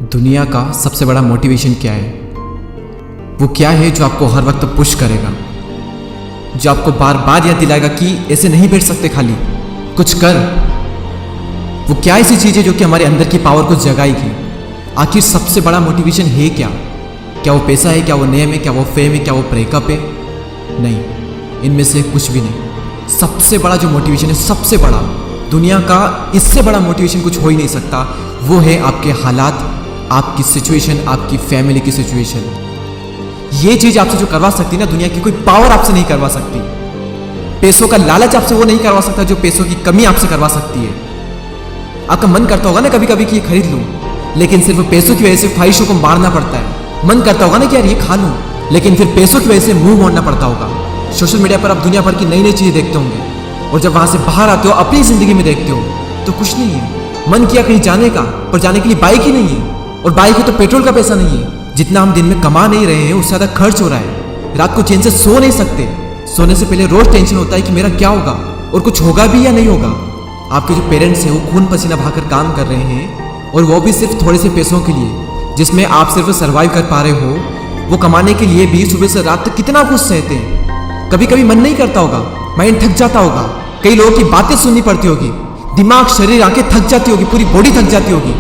दुनिया का सबसे बड़ा मोटिवेशन क्या है? वो क्या है जो आपको हर वक्त पुश करेगा, जो आपको बार बार याद दिलाएगा कि ऐसे नहीं बैठ सकते, खाली कुछ कर। वो क्या ऐसी चीज़ है जो कि हमारे अंदर की पावर को जगाएगी? आखिर सबसे बड़ा मोटिवेशन है क्या? क्या वो पैसा है? क्या वो नेम है? क्या वो फेम है? क्या वो ब्रेकअप है? नहीं, इनमें से कुछ भी नहीं। सबसे बड़ा जो मोटिवेशन है, सबसे बड़ा, दुनिया का इससे बड़ा मोटिवेशन कुछ हो ही नहीं सकता, वो है आपके हालात, आपकी सिचुएशन, आपकी फैमिली की सिचुएशन। ये चीज आपसे जो करवा सकती है ना, दुनिया की कोई पावर आपसे नहीं करवा सकती। पैसों का लालच आपसे वो नहीं करवा सकता जो पैसों की कमी आपसे करवा सकती है। आपका मन करता होगा ना कभी कभी कि ये खरीद लूं, लेकिन सिर्फ पैसों की वजह से ख्वाहिशों को मारना पड़ता है। मन करता होगा ना कि यार ये खा लूं, लेकिन फिर पैसों की वजह से मुंह मोड़ना पड़ता होगा। सोशल मीडिया पर आप दुनिया भर की नई नई चीजें देखते होंगे, और जब वहां से बाहर आते हो, अपनी जिंदगी में देखते हो, तो कुछ नहीं है। मन किया कहीं जाने का, पर जाने के लिए बाइक ही नहीं है, और बाइक है तो पेट्रोल का पैसा नहीं है। जितना हम दिन में कमा नहीं रहे हैं, उससे ज्यादा खर्च हो रहा है। रात को चैन से सो नहीं सकते। सोने से पहले रोज टेंशन होता है कि मेरा क्या होगा, और कुछ होगा भी या नहीं होगा। आपके जो पेरेंट्स हैं वो खून पसीना बहाकर काम कर रहे हैं, और वो भी सिर्फ थोड़े से पैसों के लिए, जिसमें आप सिर्फ सर्वाइव कर पा रहे हो। वो कमाने के लिए भी सुबह से रात तक कितना कुछ सहते हैं। कभी कभी मन नहीं करता होगा, माइंड थक जाता होगा, कई लोगों की बातें सुननी पड़ती होगी, दिमाग, शरीर, आंखें थक जाती होगी, पूरी बॉडी थक जाती होगी,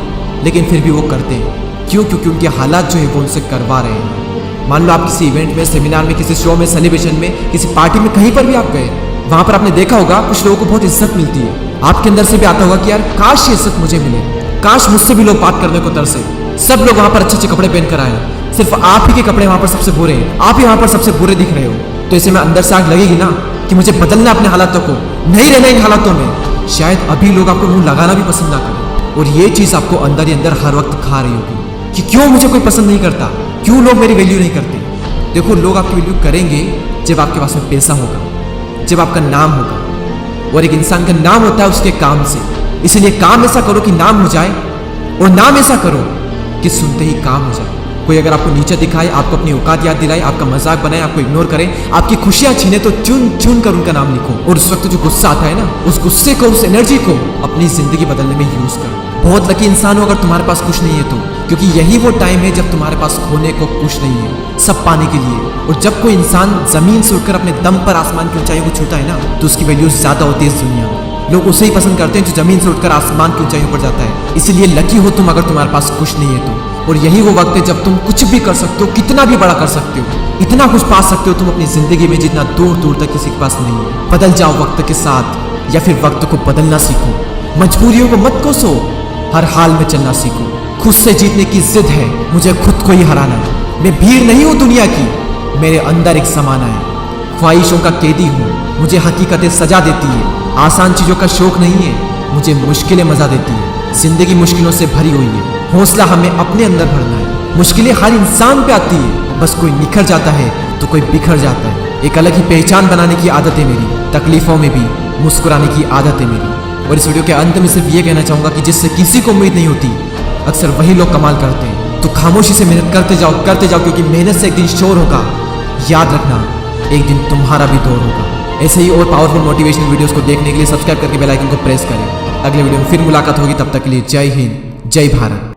लेकिन फिर भी वो करते हैं। क्यों? क्योंकि उनके हालात जो है वो उनसे करवा रहे हैं। मान लो आप किसी इवेंट में, सेमिनार में, किसी शो में, सेलिब्रेशन में, किसी पार्टी में, कहीं पर भी आप गए, वहां पर आपने देखा होगा कुछ लोगों को बहुत इज्जत मिलती है। आपके अंदर से भी आता होगा कि यार काश ये इज्जत मुझे मिले, काश मुझसे भी लोग बात करने को तरसे। सब लोग वहां पर अच्छे अच्छे कपड़े पहन कर आए, सिर्फ आप ही के कपड़े वहां पर सबसे बुरे हैं, आप ही वहां पर सबसे बुरे दिख रहे हो। तो ऐसे में अंदर से आग लगेगी ना कि मुझे बदलना अपने हालातों को, नहीं रहना इन हालातों में। शायद अभी लोग आपको मुंह लगाना भी पसंद ना करें, और ये चीज आपको अंदर ही अंदर हर वक्त खा रही होगी कि क्यों मुझे कोई पसंद नहीं करता, क्यों लोग मेरी वैल्यू नहीं करते। देखो, लोग आपकी वैल्यू करेंगे जब आपके पास में पैसा होगा, जब आपका नाम होगा, और एक इंसान का नाम होता है उसके काम से। इसलिए काम ऐसा करो कि नाम हो जाए, और नाम ऐसा करो कि सुनते ही काम हो जाए। कोई अगर आपको नीचे दिखाए, आपको अपनी औकात याद दिलाए, आपका मजाक बनाए, आपको इग्नोर करे, आपकी खुशियां छीने, तो चुन चुन कर उनका नाम लिखो। और उस वक्त जो गुस्सा आता है ना, उस गुस्से को, उस एनर्जी को अपनी जिंदगी बदलने में यूज करो। बहुत लकी इंसान हो अगर तुम्हारे पास कुछ नहीं है तो, क्योंकि यही वो टाइम है जब तुम्हारे पास खोने को कुछ नहीं है, सब पाने के लिए। और जब कोई इंसान जमीन से उठकर अपने दम पर आसमान की ऊंचाई को छूता है ना, तो उसकी वैल्यू ज्यादा होती है इस दुनिया में। लोग उसे ही पसंद करते हैं जो जमीन से उठकर आसमान की ऊंचाई पर जाता है। इसीलिए लकी हो तुम अगर तुम्हारे पास कुछ नहीं है तो। और यही वो वक्त है जब तुम कुछ भी कर सकते हो, कितना भी बड़ा कर सकते हो, इतना कुछ पा सकते हो तुम अपनी जिंदगी में जितना दूर दूर तक किसी के पास नहीं है। बदल जाओ वक्त के साथ, या फिर वक्त को बदलना सीखो। मजबूरियों को मत कोसो, हर हाल में चलना सीखो। खुद से जीतने की जिद है, मुझे खुद को ही हराना है। मैं भीड़ नहीं हूं दुनिया की, मेरे अंदर एक समाना है। ख्वाहिशों का कैदी हूँ, मुझे हकीकतें सजा देती है। आसान चीजों का शौक नहीं है, मुझे मुश्किलें मजा देती है। जिंदगी मुश्किलों से भरी हुई है, हौसला हमें अपने अंदर भरना है। मुश्किलें हर इंसान पे आती है, बस कोई निखर जाता है तो कोई बिखर जाता है। एक अलग ही पहचान बनाने की आदत है मेरी, तकलीफों में भी मुस्कुराने की आदत है मेरी। और इस वीडियो के अंत में सिर्फ ये कहना चाहूंगा कि जिससे किसी को उम्मीद नहीं होती, अक्सर वही लोग कमाल करते हैं। तो खामोशी से मेहनत करते जाओ, क्योंकि मेहनत से एक दिन शोर होगा। याद रखना, एक दिन तुम्हारा भी दौर होगा। ऐसे ही और पावरफुल मोटिवेशनल वीडियोस को देखने के लिए सब्सक्राइब करके बेल आइकन को प्रेस करें। अगले वीडियो में फिर मुलाकात होगी, तब तक के लिए जय हिंद, जय भारत।